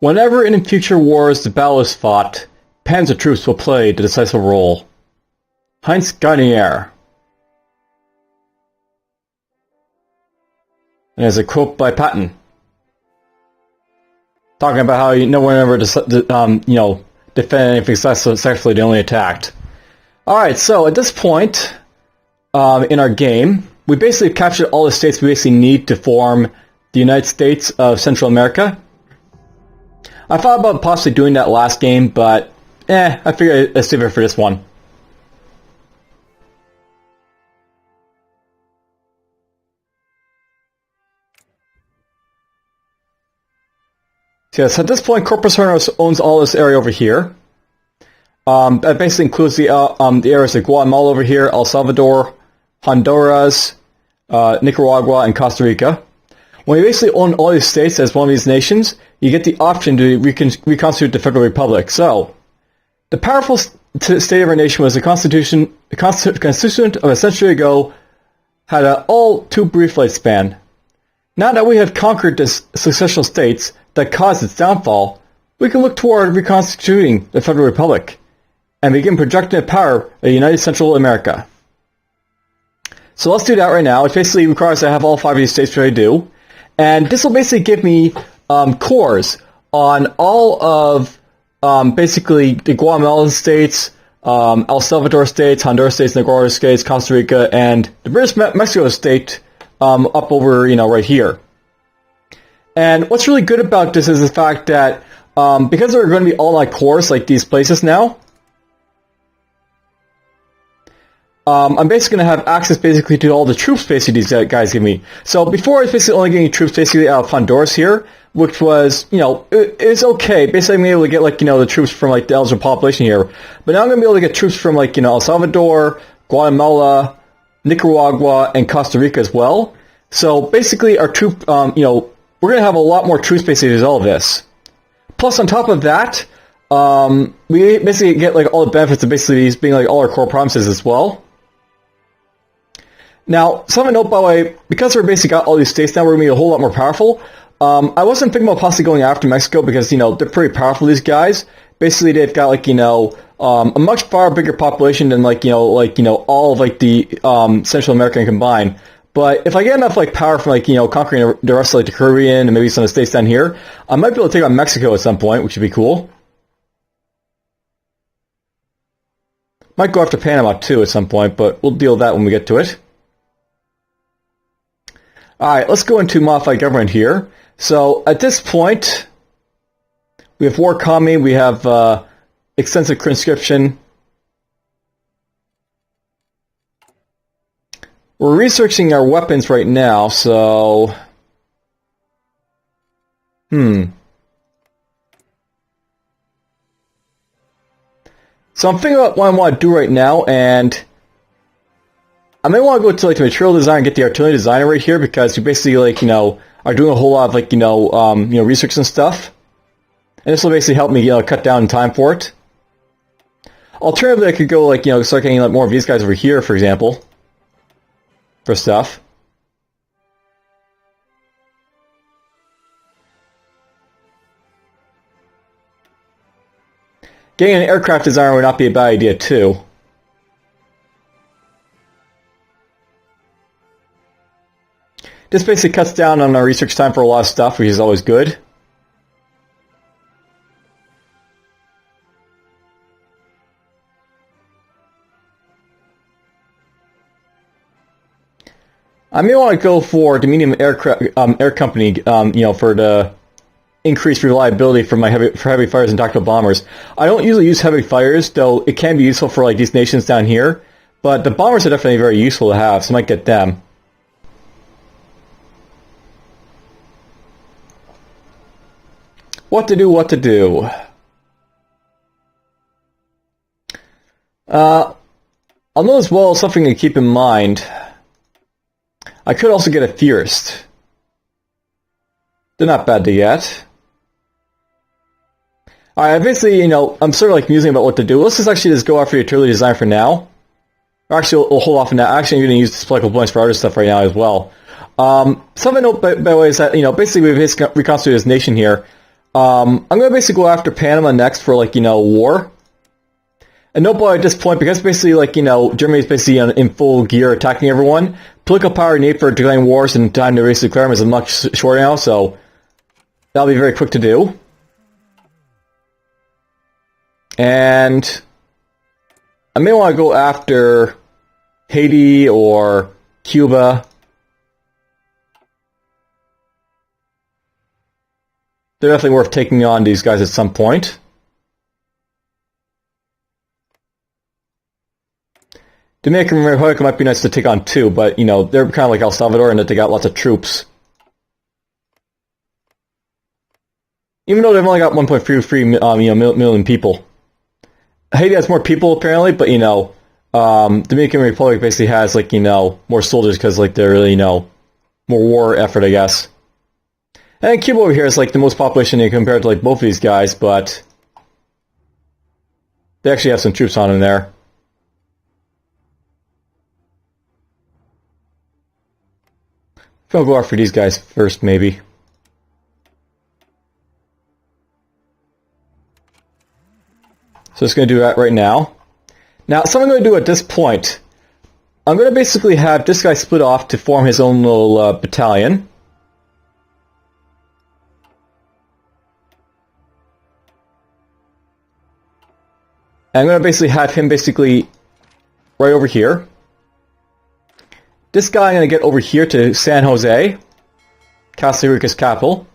Whenever in future wars the battle is fought, panzer troops will play the decisive role. Heinz Garnier. And there's a quote by Patton, talking about how no one ever defended anything successfully, they only attacked. Alright, so at this point in our game, we basically captured all the states we basically need to form the United States of Central America. I thought about possibly doing that last game, but I figured I'd save it for this one. So yes, at this point, Corpus Hernos owns all this area over here. That basically includes the areas of Guatemala over here, El Salvador, Honduras, Nicaragua, and Costa Rica. When you basically own all these states as one of these nations, you get the option to reconstitute the Federal Republic. So, the powerful state of our nation was the constitution of a century ago had an all too brief lifespan. Now that we have conquered the successional states that caused its downfall, we can look toward reconstituting the Federal Republic and begin projecting the power of the United Central America. So let's do that right now. It basically requires I have all 5 of these states ready to do. And this will basically give me cores on all of basically the Guatemalan states, El Salvador states, Honduras states, Nicaragua states, Costa Rica, and the British Mexico state up over, right here. And what's really good about this is the fact that because they're going to be all like cores, like these places now, I'm basically going to have access basically to all the troops basically these guys give me. So before I was basically only getting troops basically out of Honduras here, which was, it's okay. Basically I'm able to get the troops from the eligible population here. But now I'm going to be able to get troops from El Salvador, Guatemala, Nicaragua, and Costa Rica as well. So basically our troop, we're going to have a lot more troops basically as all of this. Plus on top of that, we basically get all the benefits of basically these being all our core provinces as well. Now, something to note by the way, because we're basically got all these states now, we're going to be a whole lot more powerful. I wasn't thinking about possibly going after Mexico because, they're pretty powerful, these guys. Basically, they've got, a much far bigger population than, all of, the Central American combined. But if I get enough, power from, conquering the rest of, the Caribbean and maybe some of the states down here, I might be able to take on Mexico at some point, which would be cool. Might go after Panama, too, at some point, but we'll deal with that when we get to it. Alright, let's go into modified government here. So, at this point, we have war economy, we have extensive conscription. We're researching our weapons right now, so... So I'm thinking about what I want to do right now, and I may want to go to the material design and get the artillery designer right here because you basically are doing a whole lot of research and stuff, and this will basically help me cut down time for it. Alternatively, I could go start getting more of these guys over here, for example, for stuff. Getting an aircraft designer would not be a bad idea, too. This basically cuts down on our research time for a lot of stuff, which is always good. I may want to go for the medium air company, for the increased reliability for heavy fighters and tactical bombers. I don't usually use heavy fighters, though it can be useful for these nations down here. But the bombers are definitely very useful to have, so I might get them. What to do? I'll know as well something to keep in mind. I could also get a theorist. They're not bad to get. Alright, basically, I'm sort of musing about what to do. Let's just go after the artillery design for now. Or actually, we'll hold off on that. Actually, I'm going to use the political points for other stuff right now as well. Something to note, by the way, is that, basically we've reconstituted this nation here. I'm going to basically go after Panama next for, like, war. And note at this point, because basically, like, Germany is basically in full gear attacking everyone, political power needed for declaring wars and time to raise declare them is much shorter now, so that'll be very quick to do. And I may want to go after Haiti or Cuba. They're definitely worth taking on these guys at some point. Dominican Republic might be nice to take on too, but, they're kind of like El Salvador in that they got lots of troops. Even though they've only got 1.33 million people. Haiti has more people apparently, but, Dominican Republic basically has, like, more soldiers because, like, they're really, more war effort, I guess. And Cuba over here is, like, the most population compared to, like, both of these guys, but they actually have some troops on in there. I'll go after these guys first, maybe. So just going to do that right now. Now, something I'm going to do at this point, I'm going to basically have this guy split off to form his own little battalion. And I'm going to basically have him right over here. This guy I'm going to get over here to San Jose, Costa Rica's capital.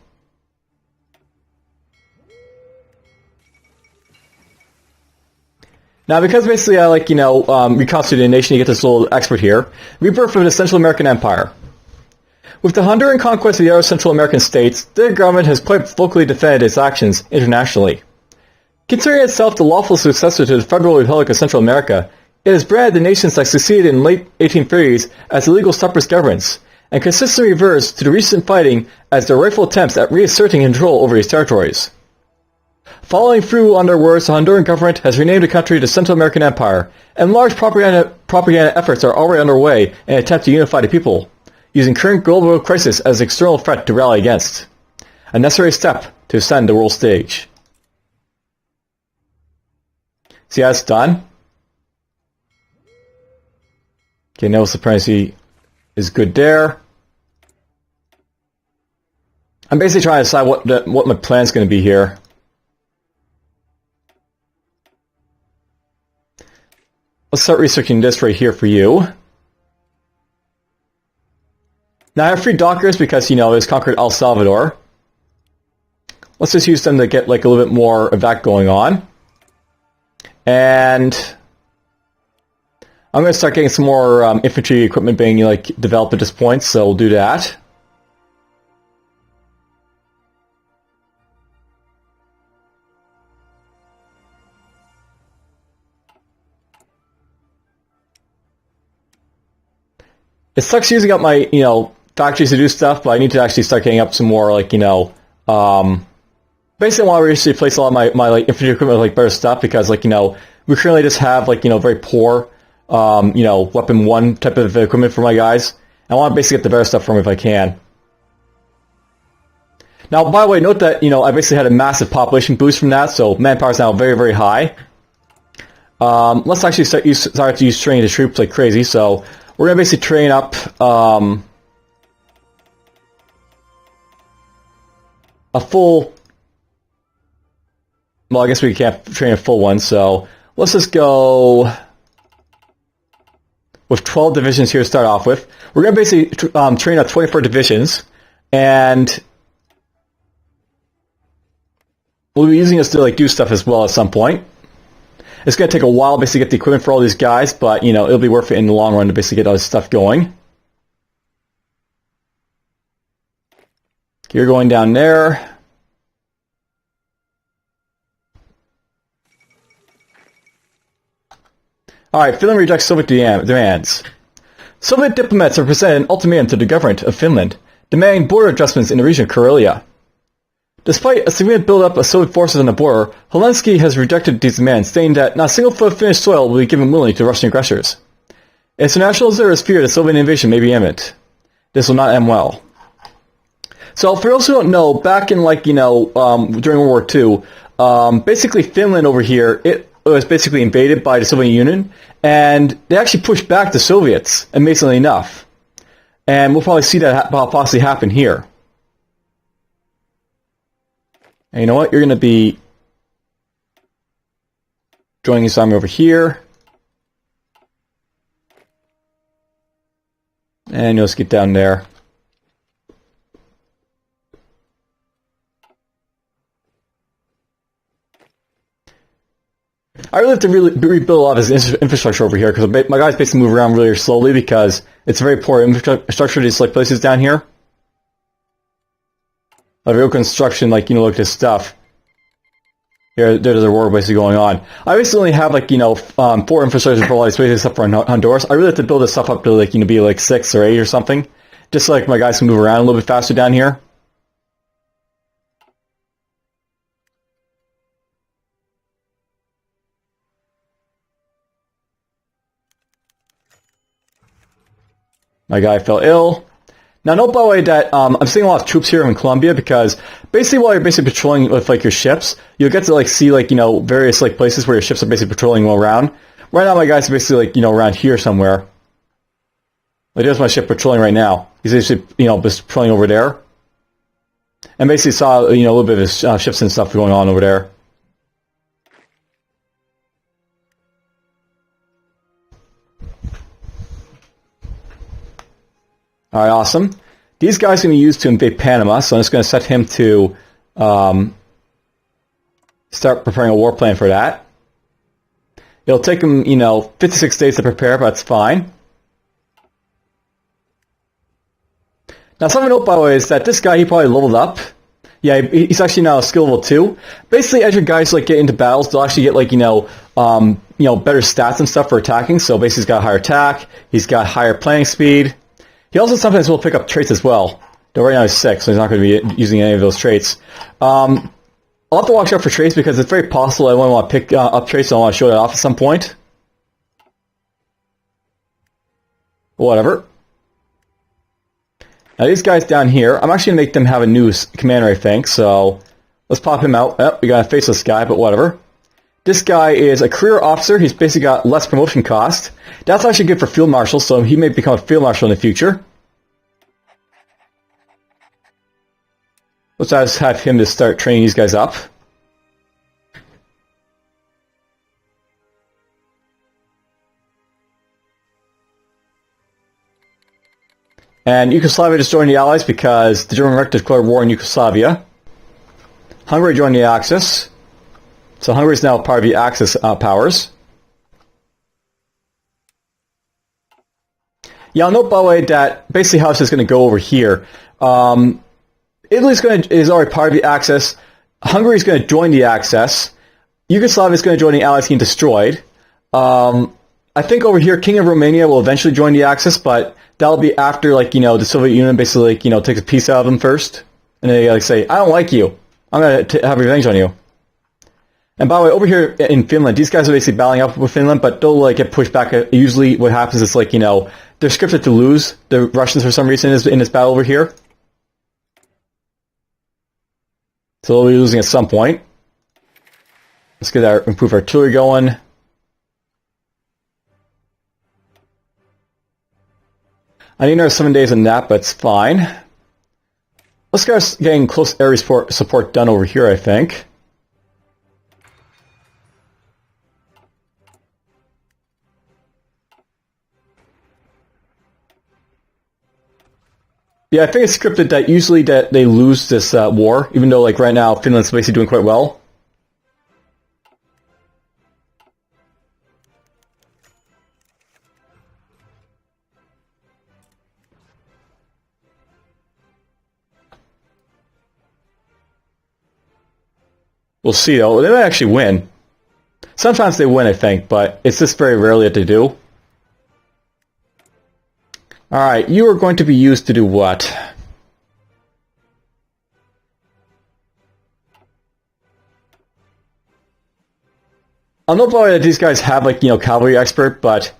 Now, because basically I reconstitute a nation, you get this little expert here. Rebirth of the Central American Empire. With the Honduran conquest of the other Central American states, their government has quite vocally defended its actions internationally. Considering itself the lawful successor to the Federal Republic of Central America, it has branded the nations that succeeded in late 1830s as illegal separatist governments, and consistently refers to the recent fighting as their rightful attempts at reasserting control over these territories. Following through on their words, the Honduran government has renamed the country the Central American Empire, and large propaganda efforts are already underway in an attempt to unify the people, using current global crisis as an external threat to rally against. A necessary step to ascend the world stage. See how it's done? Okay, naval supremacy is good there. I'm basically trying to decide what my plan's going to be here. Let's start researching this right here for you. Now I have 3 dockers because, it's conquered El Salvador. Let's just use them to get like a little bit more of that going on. And I'm going to start getting some more infantry equipment being developed at this point, so we'll do that. It sucks using up my, factories to do stuff, but I need to actually start getting up some more, basically I want to replace a lot of my infantry equipment with, better stuff, because, we currently just have, very poor, weapon 1 type of equipment for my guys. I want to basically get the better stuff from them if I can. Now, by the way, note that, I basically had a massive population boost from that, so manpower is now very, very high. Let's actually start to use training the troops like crazy, so we're going to basically train up a full... Well, I guess we can't train a full one, so let's just go with 12 divisions here to start off with. We're going to basically train up 24 divisions, and we'll be using this to do stuff as well at some point. It's going to take a while basically to get the equipment for all these guys, but it'll be worth it in the long run to basically get all this stuff going. You're going down there. Alright, Finland rejects Soviet demands. Soviet diplomats have presented an ultimatum to the government of Finland, demanding border adjustments in the region of Karelia. Despite a significant buildup of Soviet forces on the border, Helsinki has rejected these demands, saying that not a single foot of Finnish soil will be given willingly to Russian aggressors. International observers fear the Soviet invasion may be imminent. This will not end well. So for those who don't know, back in like, during World War II, basically Finland over here, it was basically invaded by the Soviet Union, and they actually pushed back the Soviets, amazingly enough. And we'll probably see that possibly happen here. And you know what? You're going to be joining this army over here. And you'll just get down there. I really have to rebuild a lot of this infrastructure over here because my guys basically move around really slowly because it's very poor infrastructure. These like places down here, like real construction, like look at this stuff. Here, there's a war basically going on. I basically only have like poor infrastructure for all these places except for Honduras. I really have to build this stuff up to like be like 6 or 8 or something, just so like my guys can move around a little bit faster down here. My guy fell ill. Now, note by the way that I'm seeing a lot of troops here in Colombia because basically while you're basically patrolling with like your ships, you'll get to like see like various like places where your ships are basically patrolling around. Right now, my guy's basically like around here somewhere. Like there's my ship patrolling right now. He's actually just patrolling over there, and basically saw a little bit of his ships and stuff going on over there. Alright, awesome. These guys are going to be used to invade Panama, so I'm just going to set him to start preparing a war plan for that. It'll take him, 56 days to prepare, but that's fine. Now, something to note, by the way, is that this guy, he probably leveled up. Yeah, he's actually now skill level 2. Basically, as your guys like get into battles, they'll actually get like better stats and stuff for attacking. So basically, he's got higher attack, he's got higher planning speed. He also sometimes will pick up traits as well. Though right now he's 6, so he's not going to be using any of those traits. I'll have to watch out for traits because it's very possible I want to pick up traits, so I want to show that off at some point. Whatever. Now these guys down here, I'm actually going to make them have a new commander, I think, so let's pop him out. Oh, we got a faceless guy, but whatever. This guy is a career officer. He's basically got less promotion cost. That's actually good for field marshal, so he may become a field marshal in the future. Let's just have him to start training these guys up. And Yugoslavia just joined the Allies because the German Reich declared war in Yugoslavia. Hungary joined the Axis. So Hungary is now part of the Axis powers. Yeah, I'll note by the way that basically how this is going to go over here. Italy is already part of the Axis. Hungary is going to join the Axis. Yugoslavia is going to join the Allies getting destroyed. I think over here, King of Romania will eventually join the Axis, but that'll be after like the Soviet Union basically like takes a piece out of them first, and they like say, "I don't like you. I'm going to have revenge on you." And by the way, over here in Finland, these guys are basically battling up with Finland, but they'll like get pushed back. Usually what happens is like, they're scripted to lose the Russians for some reason in this battle over here. So they'll be losing at some point. Let's get our improved artillery going. I need another 7 days on that, but it's fine. Let's start getting close area support done over here, I think. Yeah, I think it's scripted that usually that they lose this war, even though like right now Finland's basically doing quite well. We'll see though. They might actually win. Sometimes they win, I think, but it's just very rarely that they do. Alright, you are going to be used to do what? I'll note by the way that these guys have like, cavalry expert, but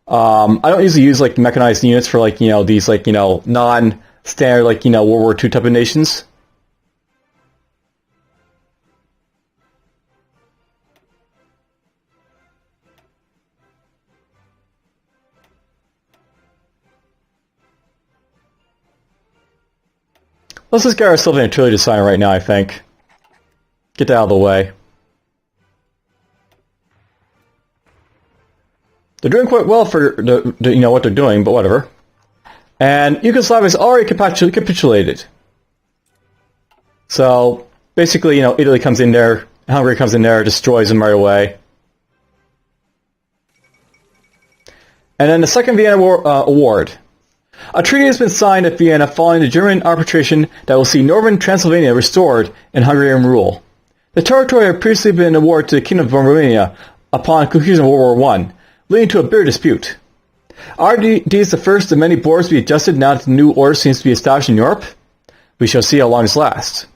I don't usually use like mechanized units for like, these like, non standard, like, World War II type of nations. Let's just get ourselves an artillery designer right now, I think. Get that out of the way. They're doing quite well for what they're doing, but whatever. And Yugoslavia's already capitulated. So basically, Italy comes in there, Hungary comes in there, destroys them right away. And then the Second Vienna Award. A treaty has been signed at Vienna following the German arbitration that will see northern Transylvania restored in Hungarian rule. The territory had previously been awarded to the Kingdom of Romania upon conclusion of World War I, leading to a bitter dispute. Are these the first of many borders to be adjusted now that the new order seems to be established in Europe? We shall see how long this lasts.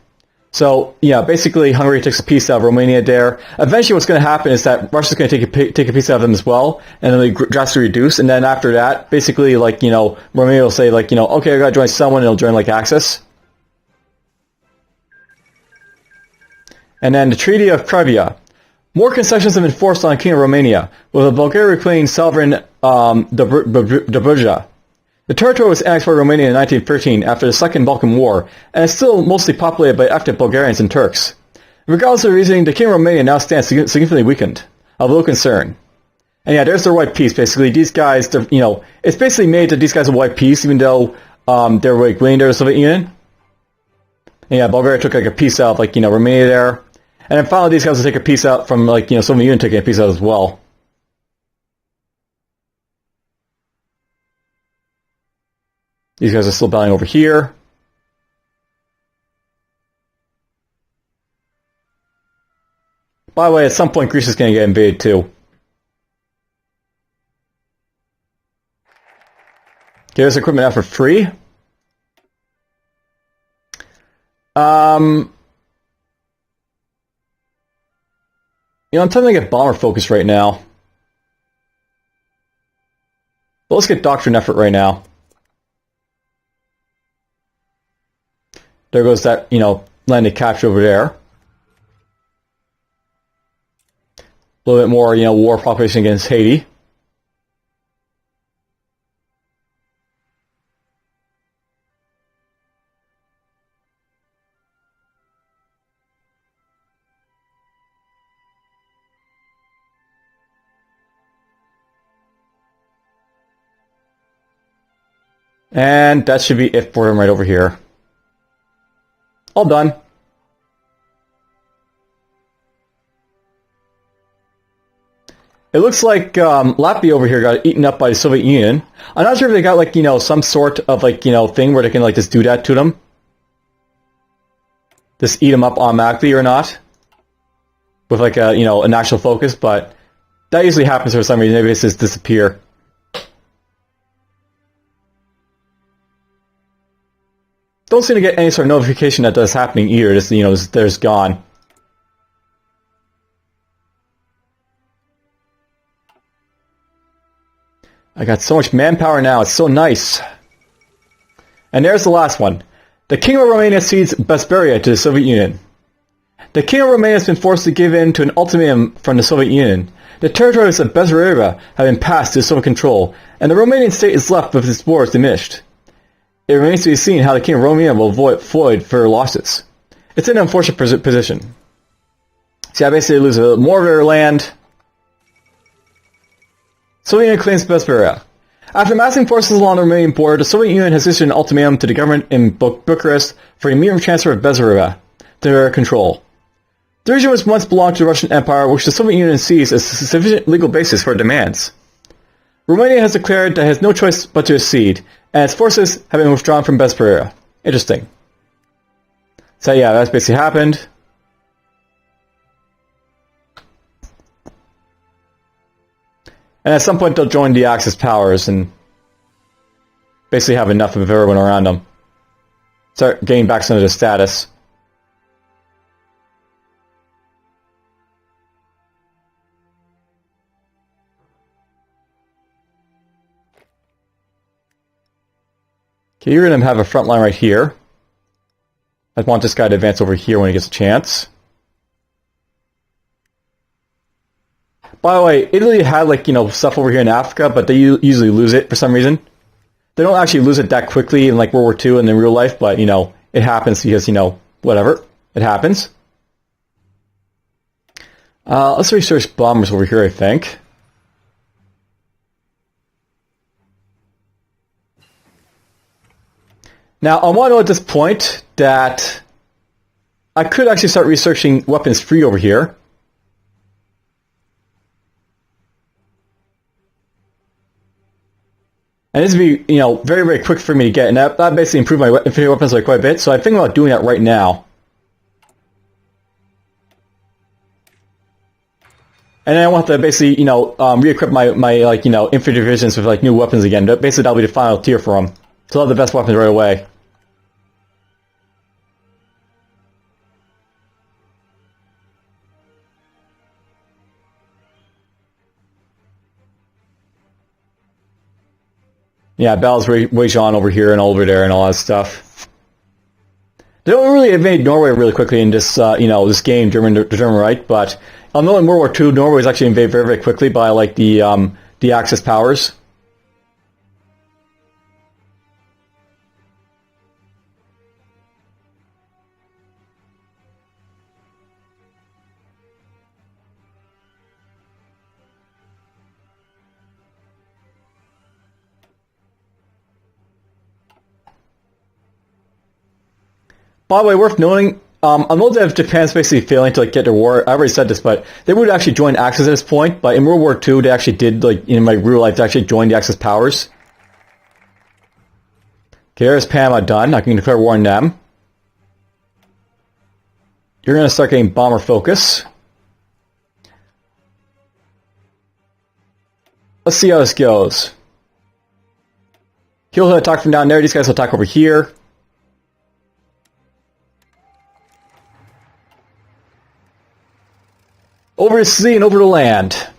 So, basically Hungary takes a piece out of Romania there. Eventually what's going to happen is that Russia's going to take a piece out of them as well, and then they drastically reduce, and then after that, basically, Romania will say, okay, I gotta join someone, and it'll join, Axis. And then the Treaty of Previa. More concessions have been forced on the King of Romania, with Bulgaria reclaiming sovereign Dobruja. The territory was annexed by Romania in 1913 after the Second Balkan War, and is still mostly populated by active Bulgarians and Turks. Regardless of the reasoning, the King of Romania now stands significantly weakened, of little concern. And yeah, there's their white peace, basically. These guys, it's basically made that these guys are white peace, even though they're willing to the Soviet Union. And yeah, Bulgaria took a piece out of, Romania there. And then finally these guys will take a piece out from, Soviet Union taking a piece out as well. These guys are still battling over here. By the way, at some point Greece is going to get invaded too. Get this equipment out for free. I'm tempted to get bomber focus right now. But let's get doctrine effort right now. There goes that, landed capture over there. A little bit more, war propagation against Haiti. And that should be it for them right over here. All done. It looks like Latvia over here got eaten up by the Soviet Union. I'm not sure if they got some sort of thing where they can just do that to them. Just eat them up automatically or not. With an actual focus, but that usually happens for some reason. Maybe it's just disappear. Don't seem to get any sort of notification that that's happening either. Just, there's gone. I got so much manpower now. It's so nice. And there's the last one. The King of Romania cedes Bessarabia to the Soviet Union. The King of Romania has been forced to give in to an ultimatum from the Soviet Union. The territories of Bessarabia have been passed to Soviet control, and the Romanian state is left with its borders diminished. It remains to be seen how the King of Romania will avoid further losses. It's an unfortunate position. See, I basically lose more of their land. Soviet Union claims Bessarabia. After massing forces along the Romanian border, the Soviet Union has issued an ultimatum to the government in Bucharest for immediate transfer of Bessarabia to their control. The region was once belonged to the Russian Empire, which the Soviet Union sees as a sufficient legal basis for demands. Romania has declared that it has no choice but to accede, and its forces have been withdrawn from Bessarabia. Interesting. So yeah, that's basically happened. And at some point they'll join the Axis powers and basically have enough of everyone around them. Start getting back some of their status. Okay, you're going to have a front line right here. I want this guy to advance over here when he gets a chance. By the way, Italy had, like, you know, stuff over here in Africa, but they usually lose it for some reason. They don't actually lose it that quickly in, like, World War II and in real life, but, you know, it happens because, you know, whatever. It happens. Let's research bombers over here, I think. Now, I want to know at this point that I could actually start researching weapons free over here. And this would be, you know, very, very quick for me to get. And that basically improved my infantry weapons like quite a bit. So I'm thinking about doing that right now. And then I want to basically, you know, re-equip my like, you know, infantry divisions with, like, new weapons again. Basically, that'll be the final tier for them. So I'll have the best weapons right away. Yeah, battles wage on over here and over there and all that stuff. They don't really invade Norway really quickly in this, you know, this game, the German Reich, but I know in World War II, Norway was actually invaded very, very quickly by, like, the Axis powers. By the way, worth noting, I know that Japan's basically failing to, like, get their war. I already said this, but they would actually join Axis at this point. But in World War II, they actually did, like, in my real life, they actually joined the Axis powers. Okay, there's Panama done. I can declare war on them. You're going to start getting bomber focus. Let's see how this goes. He'll attack from down there. These guys will attack over here. Over the sea and over the land.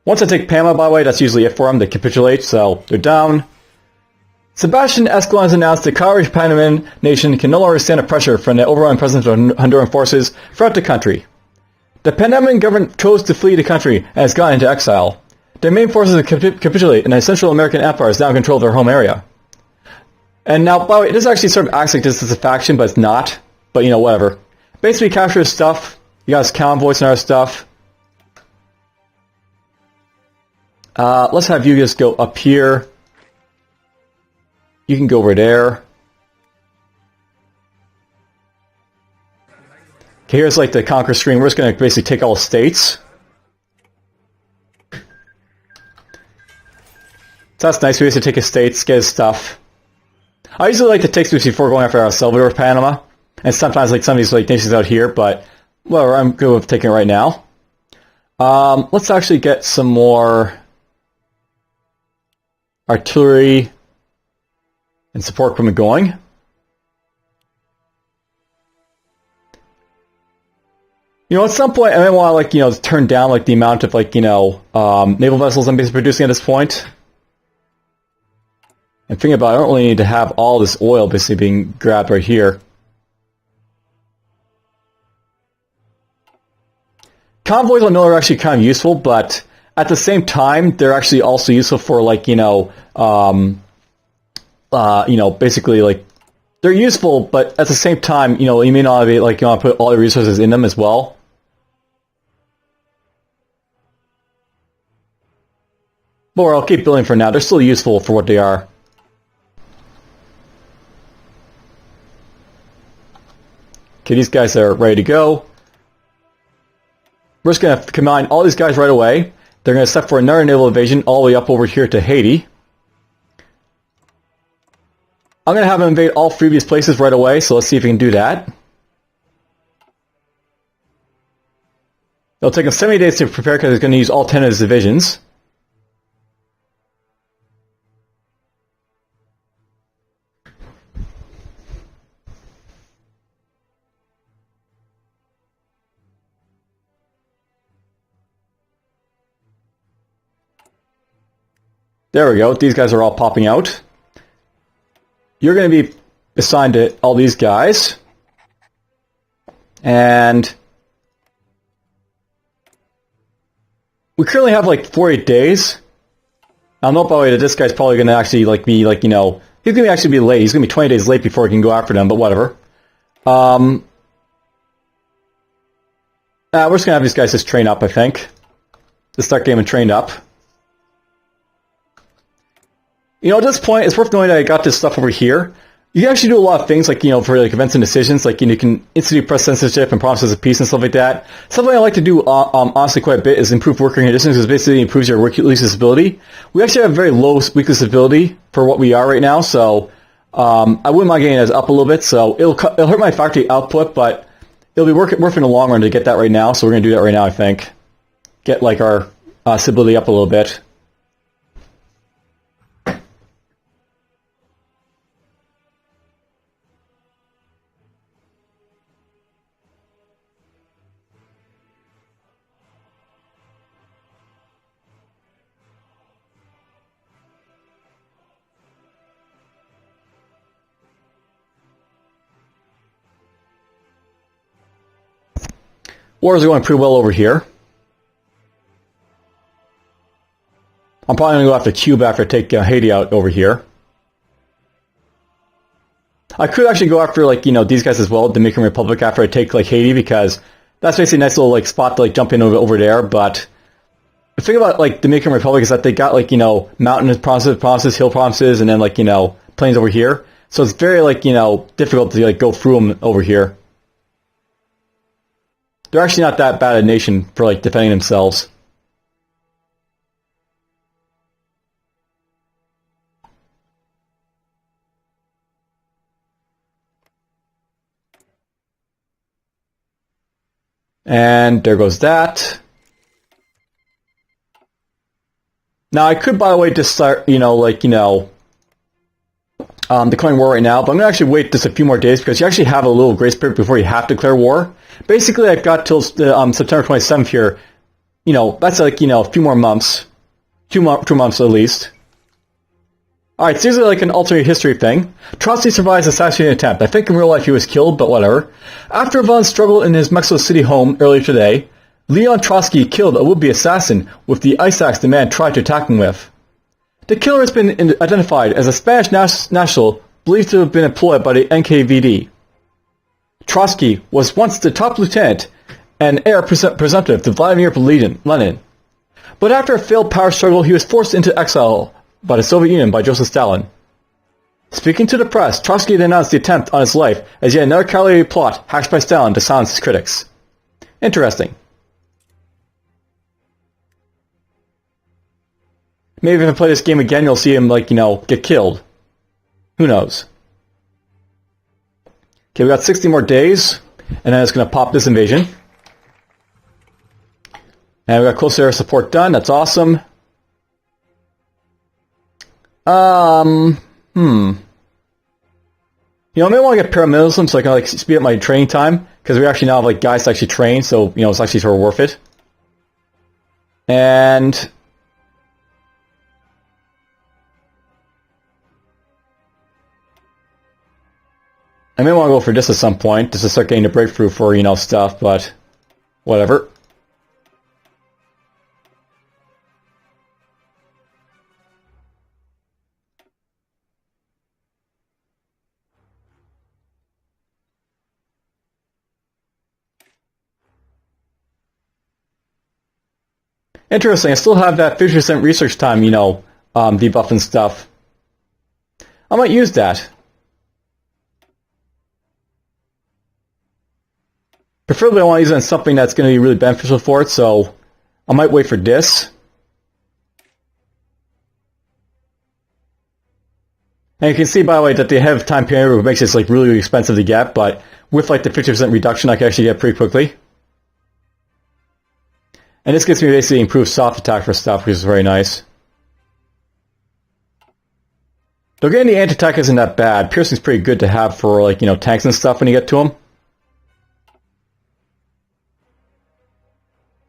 Once I take Panama, by the way, that's usually it for them. They capitulate, so they're down. Sebastian Escalon has announced the Irish Panamanian nation can no longer stand the pressure from the overwhelming presence of Honduran forces throughout the country. The Panamanian government chose to flee the country and has gone into exile. Their main forces have capitulated, and the Central American Empire is now in control of their home area. And now, by the way, this actually sort of acts like this is a faction, but it's not. But, you know, whatever. Basically, capture his stuff. You got his convoys and our stuff. Let's have you just go up here. You can go over there. Okay, here's, like, the conquer screen. We're just going to basically take all states. So that's nice. We used to take his states, get his stuff. I usually like to take states before going after El Salvador, Panama. And sometimes, like, some of these, like, nations out here, but, well, I'm good with taking it right now. Let's actually get some more artillery and support equipment going. You know, at some point, I may want to, like, you know, turn down, like, the amount of, like, you know, naval vessels I'm basically producing at this point. And thinking about it, I don't really need to have all this oil basically being grabbed right here. Convoys I know are actually kind of useful, but at the same time, they're actually also useful for, like, you know, basically, like, they're useful, but at the same time, you know, you may not be, like, you want to put all your resources in them as well. But I'll keep building for now. They're still useful for what they are. Okay, these guys are ready to go. We're just going to combine all these guys right away. They're going to set for another naval invasion all the way up over here to Haiti. I'm going to have them invade all three of these places right away, so let's see if we can do that. It'll take them 70 days to prepare because it's going to use all 10 of his divisions. There we go. These guys are all popping out. You're going to be assigned to all these guys. And we currently have like 48 days. I don't know, by the way, that this guy's probably going to actually like be like, you know, he's going to actually be late. He's going to be 20 days late before he can go after them, but whatever. We're just going to have these guys just train up, I think. Just start getting them trained up. You know, at this point, it's worth knowing that I got this stuff over here. You can actually do a lot of things, like, you know, for like events and decisions, like, you know, you can institute press censorship and promises of peace and stuff like that. Something I like to do, honestly, quite a bit is improve working conditions, because basically it improves your work release ability. We actually have very low weakness ability for what we are right now, so I wouldn't mind getting us up a little bit. So it'll hurt my factory output, but it'll be worth in the long run to get that right now. So we're going to do that right now, I think. Get like our stability up a little bit. Wars are going pretty well over here. I'm probably going to go after Cuba after I take Haiti out over here. I could actually go after, like, you know, these guys as well, Dominican Republic, after I take, like, Haiti, because that's basically a nice little, like, spot to, like, jump in over there. But the thing about, like, Dominican Republic is that they got, like, you know, mountain provinces, hill provinces, and then, like, you know, plains over here. So it's very, like, you know, difficult to, like, go through them over here. They're actually not that bad a nation for, like, defending themselves. And there goes that. Now, I could, by the way, just start, you know, like, you know, declaring war right now, but I'm going to actually wait just a few more days, because you actually have a little grace period before you have to declare war. Basically, I've got till September 27th here. You know, that's like, you know, a few more months. 2 months at least. Alright, so here's like an alternate history thing. Trotsky survives assassination attempt. I think in real life he was killed, but whatever. After a violent struggle in his Mexico City home earlier today, Leon Trotsky killed a would-be assassin with the ice axe the man tried to attack him with. The killer has been identified as a Spanish national believed to have been employed by the NKVD. Trotsky was once the top lieutenant and heir presumptive to Vladimir Lenin. But after a failed power struggle, he was forced into exile by the Soviet Union by Joseph Stalin. Speaking to the press, Trotsky denounced the attempt on his life as yet another calculated plot hatched by Stalin to silence his critics. Interesting. Maybe if I play this game again, you'll see him, like, you know, get killed. Who knows? Okay, we got 60 more days, and then it's going to pop this invasion. And we got close air support done. That's awesome. You know, I may want to get paramilitarism so I can, like, speed up my training time, because we actually now have, like, guys to actually train, so, you know, it's actually sort of worth it. And I may want to go for this at some point, just to start getting a breakthrough for, you know, stuff, but whatever. Interesting, I still have that 50% research time, you know, debuff and stuff. I might use that. Preferably I want to use it on something that's going to be really beneficial for it, so I might wait for this. And you can see, by the way, that the ahead of time period makes this, like, really, really expensive to get, but with, like, the 50% reduction, I can actually get pretty quickly. And this gets me basically improved soft attack for stuff, which is very nice. Though getting the anti-attack isn't that bad. Piercing's pretty good to have for, like, you know, tanks and stuff when you get to them.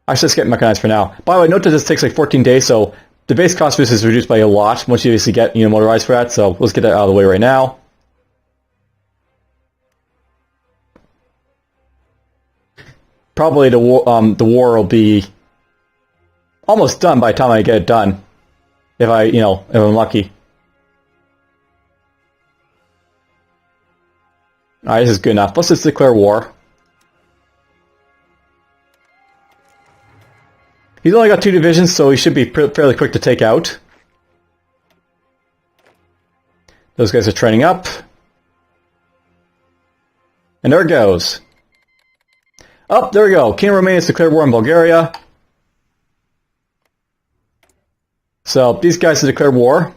Actually, let's get mechanized for now. By the way, note that this takes like 14 days, so the base cost boost is reduced by a lot once you basically get, motorized for that, so let's get that out of the way right now. Probably the war will be almost done by the time I get it done. If if I'm lucky. Alright, this is good enough. Let's just declare war. He's only got 2 divisions, so he should be fairly quick to take out. Those guys are training up. And there it goes. Oh, there we go. King of Romania has declared war on Bulgaria. So, these guys have declared war.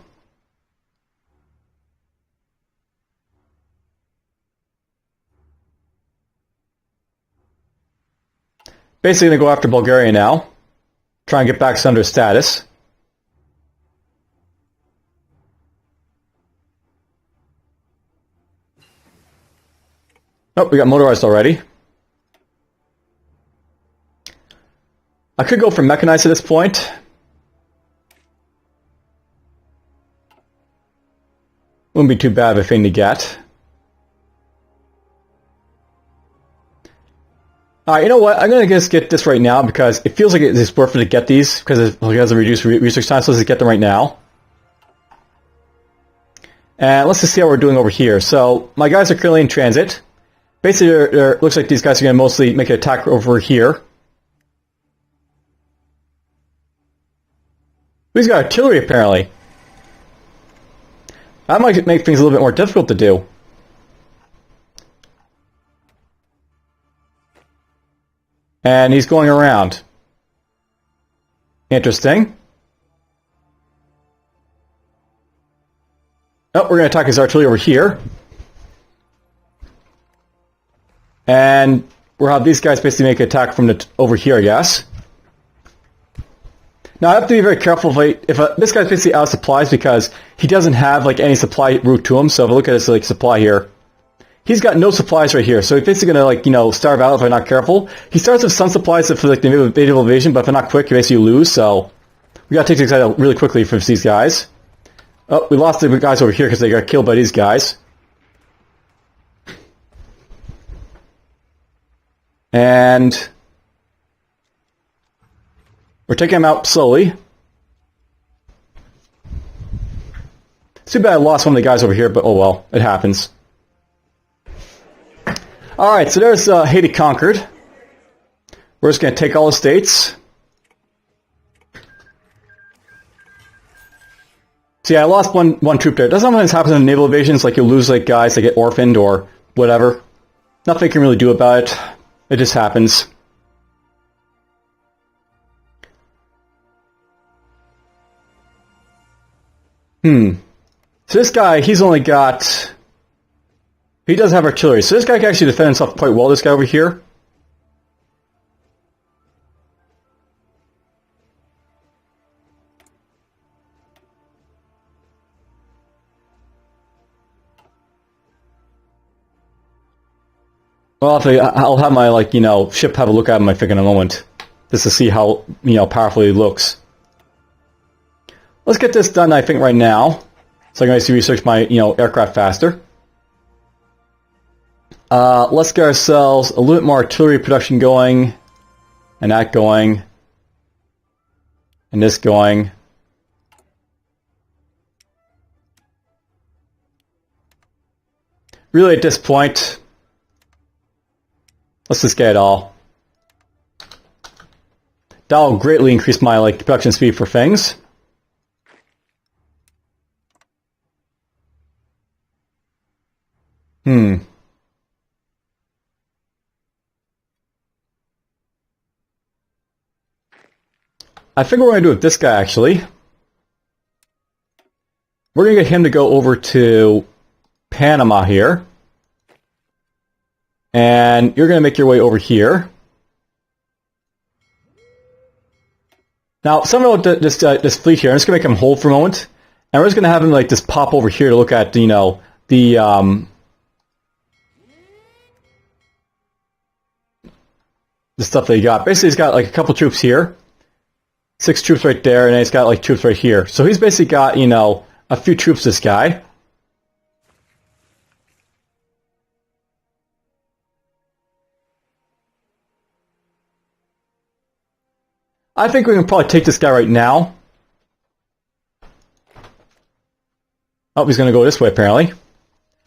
Basically going to go after Bulgaria now. Try and get back under status. Oh, we got motorized already. I could go for mechanized at this point. Wouldn't be too bad of a thing to get. Alright, you know what? I'm going to just get this right now because it feels like it's worth it to get these because it has a reduced research time, so let's just get them right now. And let's just see how we're doing over here. So, my guys are currently in transit. Basically, it looks like these guys are going to mostly make an attack over here. He's got artillery, apparently. That might make things a little bit more difficult to do. And he's going around. Interesting. Oh, we're going to attack his artillery over here. And we'll have these guys basically make an attack from over here, I guess. Now, I have to be very careful if this guy's basically out of supplies because he doesn't have like any supply route to him. So if I look at his supply here, he's got no supplies right here. So he's basically going to starve out if I'm not careful. He starts with some supplies for the naval invasion, but if I'm not quick, you basically lose. So we got to take these guys out really quickly for these guys. Oh, we lost the guys over here because they got killed by these guys. And we're taking them out slowly. It's too bad I lost one of the guys over here, but oh well, it happens. Alright, so there's Haiti conquered. We're just going to take all the states. See, I lost one troop there. It doesn't sometimes happen in naval invasions, like you'll lose guys that get orphaned or whatever. Nothing you can really do about it. It just happens. So this guy, he's only got... He does have artillery, so this guy can actually defend himself quite well, this guy over here. Well, I'll have my, ship have a look at him, I think, in a moment. Just to see how, powerful he looks. Let's get this done, I think, right now. So I'm going to research my, aircraft faster. Let's get ourselves a little bit more artillery production going. And that going. And this going. Really, at this point, let's just get it all. That'll greatly increase my, production speed for things. I think what we're going to do with this guy, actually. We're going to get him to go over to Panama here. And you're going to make your way over here. Now, something about this fleet here, I'm just going to make him hold for a moment. And we're just going to have him, just pop over here to look at, the stuff that he got. Basically, he's got, a couple troops here. 6 troops right there, and then he's got like troops right here. So he's basically got, you know, a few troops, this guy. I think we can probably take this guy right now. Oh, he's going to go this way, apparently.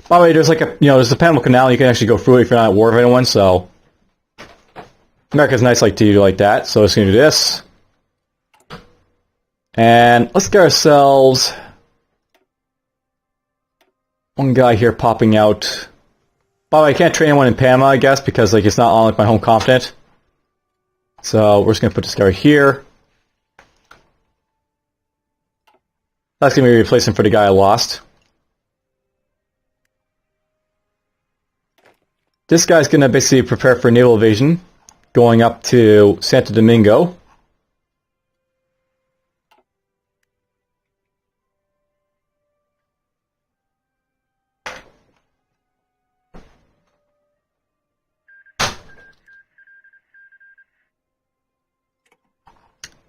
By the way, there's like a, you know, there's the Panama Canal. You can actually go through it if you're not at war with anyone, so America's nice like to do like that. So let's going to do this. And let's get ourselves one guy here popping out. By the way, I can't train anyone in Panama, I guess, because like it's not on like my home continent. So we're just going to put this guy right here. That's going to be a replacement for the guy I lost. This guy's going to basically prepare for naval invasion, going up to Santo Domingo.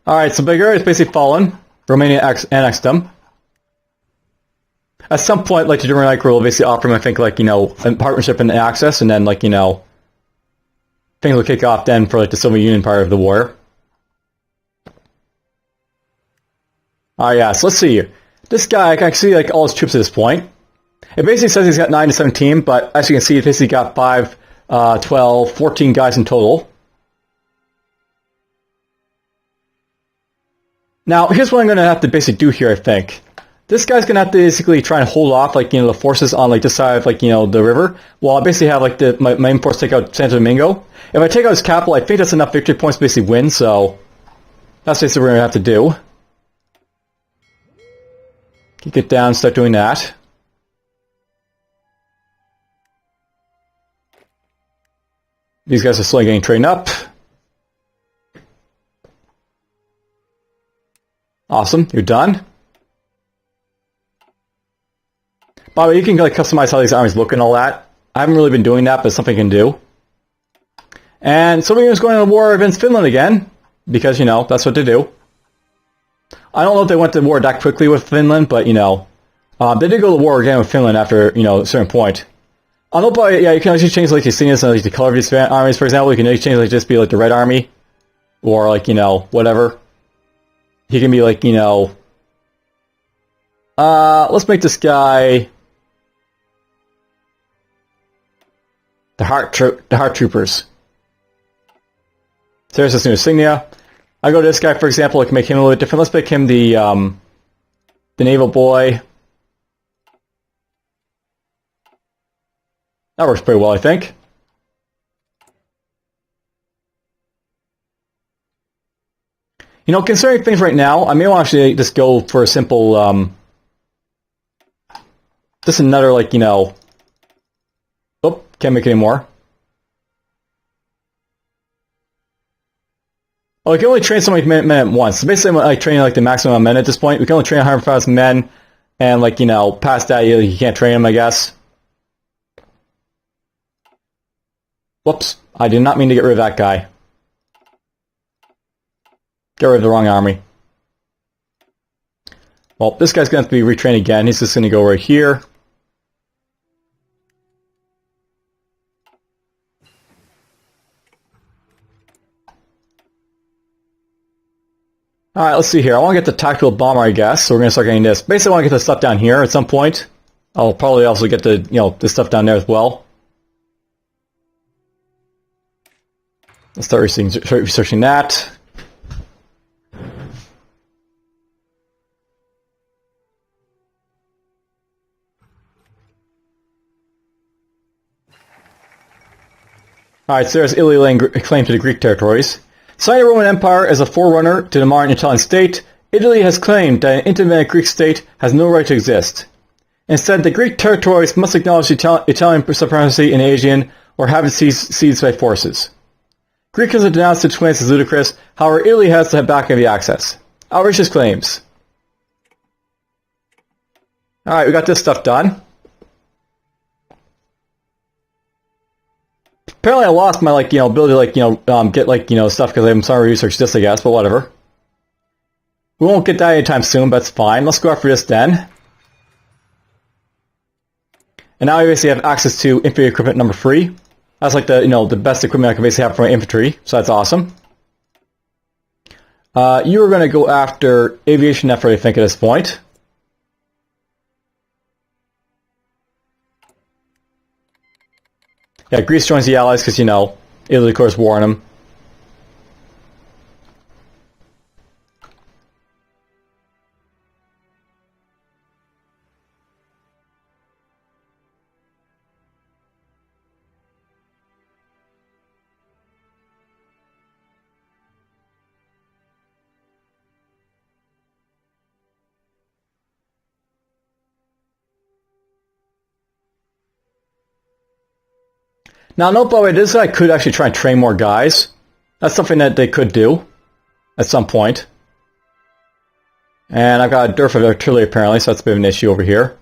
Alright, so Bulgaria is basically fallen. Romania annexed them. At some point, like the German Reich will basically offer them, I think, like, you know, a partnership and access, and then, like, you know, things will kick off then for, like, the Soviet Union part of the war. Alright, yeah, so let's see here. This guy, I can see, like, all his troops at this point. It basically says he's got 9 to 17, but as you can see, he's basically got 5, 12, 14 guys in total. Now, here's what I'm going to have to basically do here, I think. This guy's going to have to basically try and hold off, like, you know, the forces on, like, this side of, like, you know, the river, while I basically have, like, my main force take out Santo Domingo. If I take out his capital, I think that's enough victory points to basically win, so that's basically what we're going to have to do. Get down and start doing that. These guys are slowly getting trained up. Awesome, you're done. By the way, you can like customize how these armies look and all that. I haven't really been doing that, but it's something I can do. And Soviet Union's going to war against Finland again, because, you know, that's what they do. I don't know if they went to war that quickly with Finland, but, you know, they did go to war again with Finland after, you know, a certain point. I don't know, but yeah, you can actually change like the scenes and like the color of these armies. For example, you can change like just be like the red army, or like, you know, whatever. He can be like, you know, let's make this guy the heart troopers. So there's this new insignia. I go to this guy, for example. I can make him a little bit different. Let's make him the naval boy. That works pretty well, I think. You know, considering things right now, I may want to actually just go for a simple, just another, like, you know, oh, can't make any more. Oh, we can only train so many men at once. So basically, I'm like training like the maximum amount of men at this point. We can only train 100,000 men, and like, you know, past that, you can't train them, I guess. Whoops, I did not mean to get rid of that guy. Get rid of the wrong army. Well, this guy's going to have to be retrained again. He's just going to go right here. Alright, let's see here. I want to get the tactical bomber, I guess, so we're going to start getting this. Basically, I want to get the stuff down here at some point. I'll probably also get the, you know, this stuff down there as well. Let's start researching that. Alright, so there's Italy laying claim to the Greek territories. Citing the Roman Empire as a forerunner to the modern Italian state, Italy has claimed that an independent Greek state has no right to exist. Instead, the Greek territories must acknowledge Italian supremacy in Aegean or have it seized by forces. Greek has denounced such claims as ludicrous, however Italy has the backing of the access. Outrageous claims. Alright, we got this stuff done. Apparently I lost my, like, you know, ability to, like, you know, get, like, you know, stuff because I'm sorry to research this, I guess, but whatever. We won't get that anytime soon, but it's fine. Let's go after this then. And now we basically have access to infantry equipment number 3. That's like the, the best equipment I can basically have for my infantry, so that's awesome. You are going to go after aviation effort, I think, at this point. Yeah, Greece joins the Allies because, Italy, of course, war on them. Now, note, by the way, this guy could actually try and train more guys. That's something that they could do at some point. And I've got a dearth of artillery, apparently, so that's a bit of an issue over here.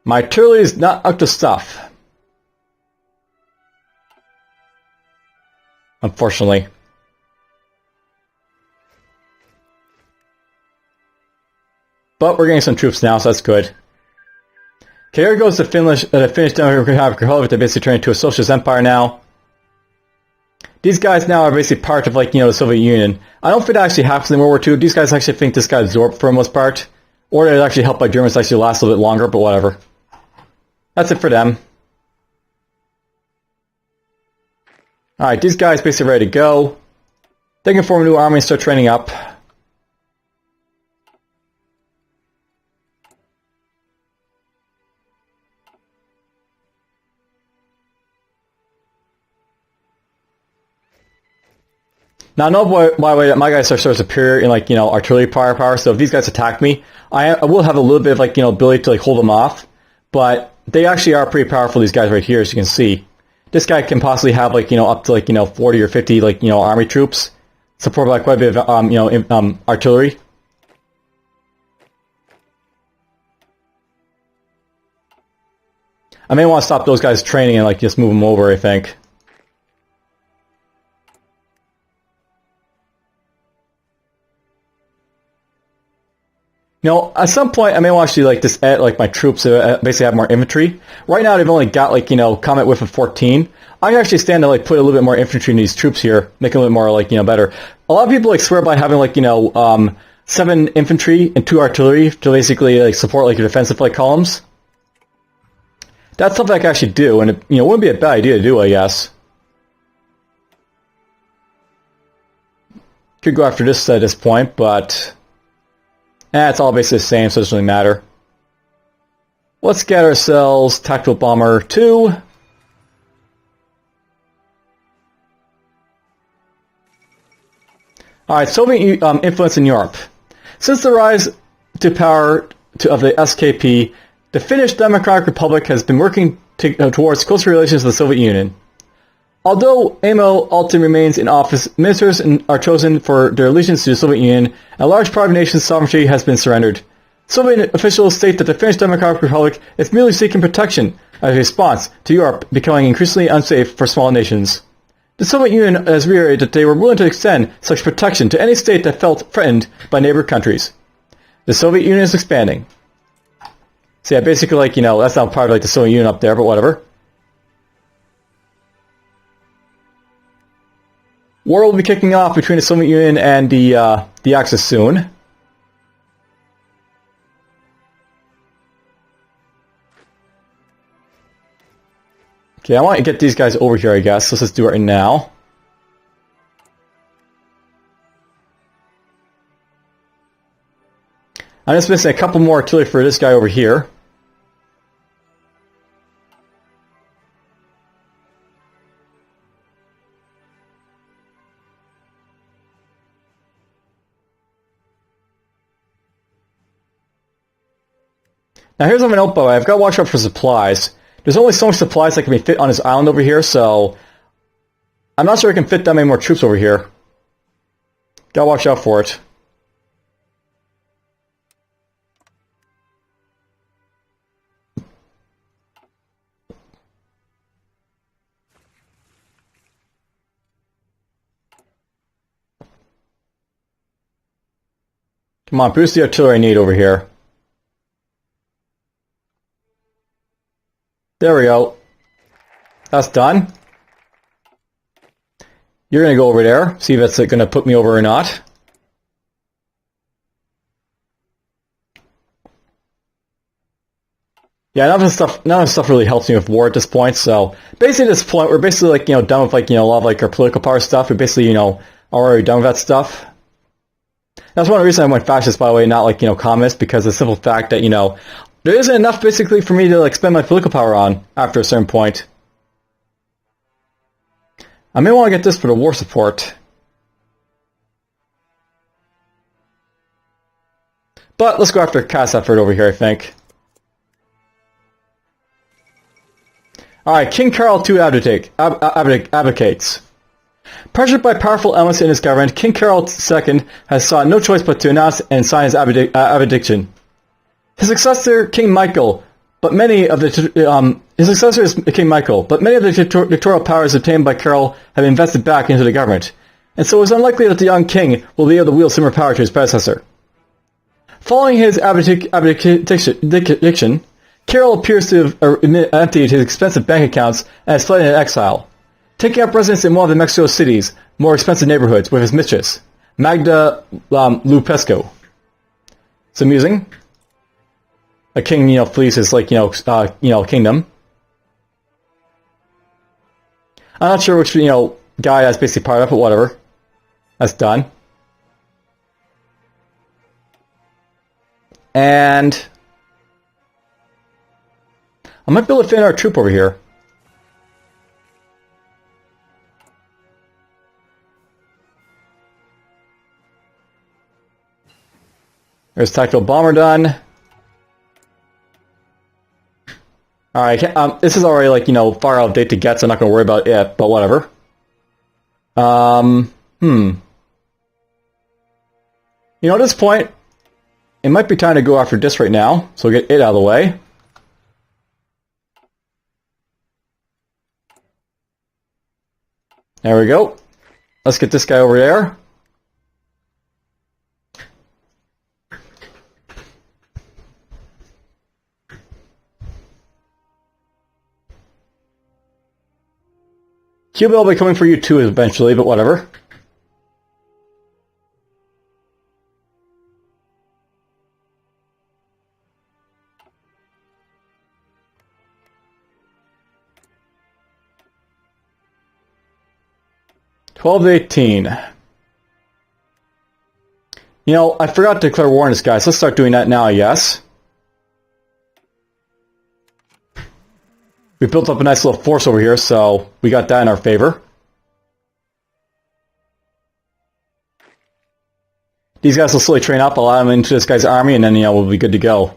My artillery is not up to stuff. Unfortunately. But we're getting some troops now, so that's good. Okay, here goes the Finnish Democratic Republic. They're basically turning into a socialist empire now. These guys now are basically part of, the Soviet Union. I don't think that actually happens in World War II. These guys actually think this got absorbed for the most part. Or they're actually helped by Germans to actually last a little bit longer, but whatever. That's it for them. Alright, these guys basically ready to go. They can form a new army and start training up. Now, no, by the way, my guys are sort of superior in, artillery firepower, so if these guys attack me, I will have a little bit of, ability to, hold them off, but they actually are pretty powerful, these guys right here, as you can see. This guy can possibly have, up to, 40 or 50, army troops, supported by quite a bit of, artillery. I may want to stop those guys training and, just move them over, I think. At some point, I may want to actually, just add, my troops to basically have more infantry. Right now, they've only got, combat width of 14. I can actually stand to, put a little bit more infantry in these troops here, make them a little bit more, better. A lot of people, swear by having, 7 infantry and 2 artillery to basically, support, your defensive, columns. That's something I can actually do, and it, wouldn't be a bad idea to do, I guess. Could go after this at this point, but it's all basically the same, so it doesn't really matter. Let's get ourselves Tactical Bomber 2. Alright, Soviet influence in Europe. Since the rise to power of the SKP, the Finnish Democratic Republic has been working towards closer relations with the Soviet Union. Although Emil Altin remains in office, ministers are chosen for their allegiance to the Soviet Union, and a large part of the nation's sovereignty has been surrendered. Soviet officials state that the Finnish Democratic Republic is merely seeking protection as a response to Europe becoming increasingly unsafe for small nations. The Soviet Union has reiterated that they were willing to extend such protection to any state that felt threatened by neighbor countries. The Soviet Union is expanding. So yeah, basically, that's not part of the Soviet Union up there, but whatever. War will be kicking off between the Soviet Union and the Axis soon. Okay, I want to get these guys over here, I guess. Let's just do it right now. I'm just missing a couple more artillery for this guy over here. Now here's something else, by the way. I've got to watch out for supplies. There's only so much supplies that can be fit on this island over here, so I'm not sure I can fit that many more troops over here. Gotta watch out for it. Come on, produce the artillery I need over here. There we go. That's done. You're going to go over there, see if it's going to put me over or not. Yeah, none of this stuff really helps me with war at this point, so basically at this point, we're basically, like, done with, like, a lot of, like, our political power stuff. We're basically, already done with that stuff. That's one of the reasons I went fascist, by the way, not, like, communist, because of the simple fact that, there isn't enough, basically, for me to, like, spend my political power on after a certain point. I may want to get this for the war support. But let's go after a cast effort over here, I think. Alright, King Carol II abdicates. Pressured by powerful elements in his government, King Carol II has sought no choice but to announce and sign his abdication. His successor, King Michael, but many of the dictatorial powers obtained by Carol have been invested back into the government, and so it is unlikely that the young king will be able to wield similar power to his predecessor. Following his abdication, Carol appears to have emptied his expensive bank accounts and has fled into exile, taking up residence in one of the Mexico City's more expensive neighborhoods with his mistress, Magda Lupesco. It's amusing. A king, flees his, like, kingdom. I'm not sure which, guy that's basically part of it, but whatever. That's done. And I might be able to fit in our troop over here. There's tactical bomber done. Alright, this is already, like, far out of date to get, so I'm not going to worry about it, but whatever. At this point, it might be time to go after this right now, so we'll get it out of the way. There we go. Let's get this guy over there. Cuba will be coming for you too eventually, but whatever. $12 to 18. I forgot to declare war on this guy, so let's start doing that now, I guess. We built up a nice little force over here, so we got that in our favor. These guys will slowly train up, allow them into this guy's army, and then, we'll be good to go.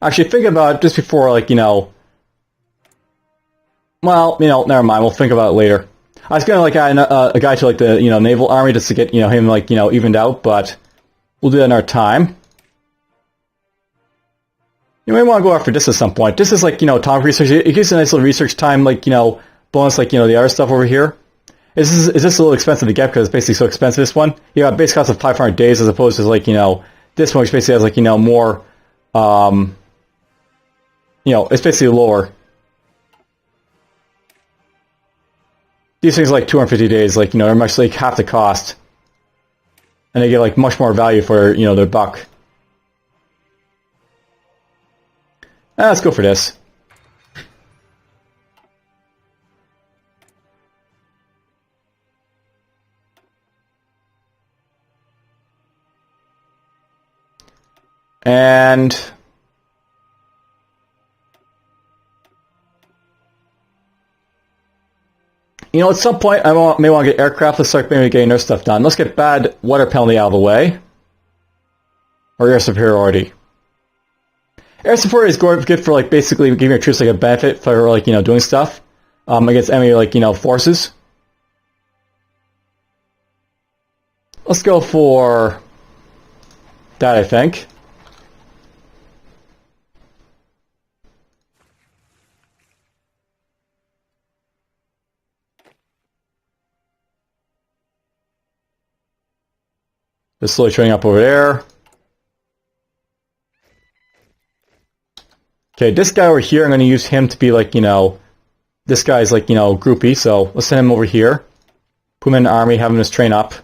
Actually, think about it just before, like, well, never mind, we'll think about it later. I was going to, like, add a guy to, like, the, naval army just to get, him, like, evened out, but we'll do that in our time. You may want to go after this at some point. This is, like, atomic research. It gives a nice little research time, like, bonus, like, the other stuff over here. Is this a little expensive to get because it's basically so expensive, this one? You got a base cost of 500 days as opposed to, like, this one, which basically has, like, more, it's basically lower. These things are like 250 days, like, they're much, like, half the cost. And they get, like, much more value for, their buck. Let's go for this. And at some point I may want to get aircraft. Let's start maybe getting their stuff done. Let's get bad water penalty out of the way. Or air superiority. Air support is good for, like, basically giving your troops, like, a benefit for, like, doing stuff against enemy, like, forces. Let's go for that, I think. Just slowly showing up over there. Okay, this guy over here, I'm going to use him to be like, this guy's like, groupie, so let's send him over here. Put him in the army, have him just train up.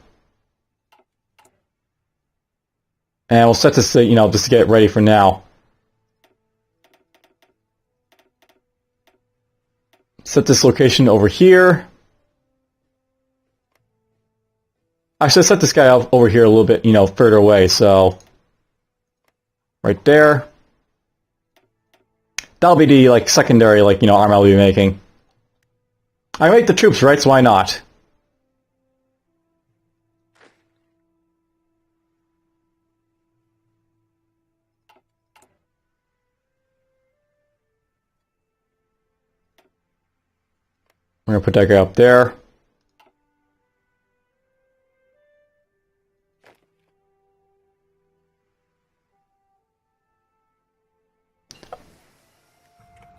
And we'll set this, just to get it ready for now. Set this location over here. Actually, set this guy over here a little bit, further away, so... Right there. That'll be the, secondary, army I'll be making. I make the troops, right? So why not? We're going to put that guy up there.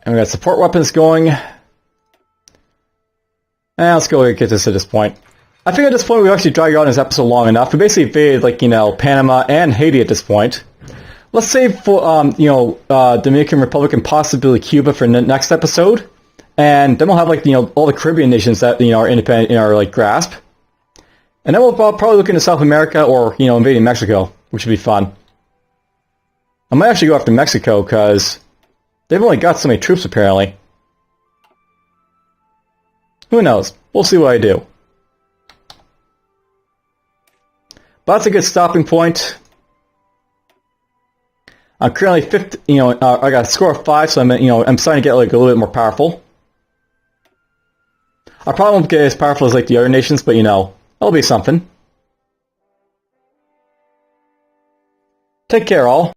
And we got support weapons going. And let's go and get this at this point. I think at this point we've actually dragged on this episode long enough. We basically invaded, Panama and Haiti at this point. Let's save for, Dominican Republic and possibly Cuba for the next episode. And then we'll have, all the Caribbean nations that, are independent in our, grasp. And then we'll probably look into South America or, invading Mexico, which would be fun. I might actually go after Mexico, because they've only got so many troops, apparently. Who knows? We'll see what I do. But that's a good stopping point. I'm currently 50, I got a score of 5, so I'm starting to get, a little bit more powerful. I probably won't get as powerful as, the other nations, but, it'll be something. Take care, all.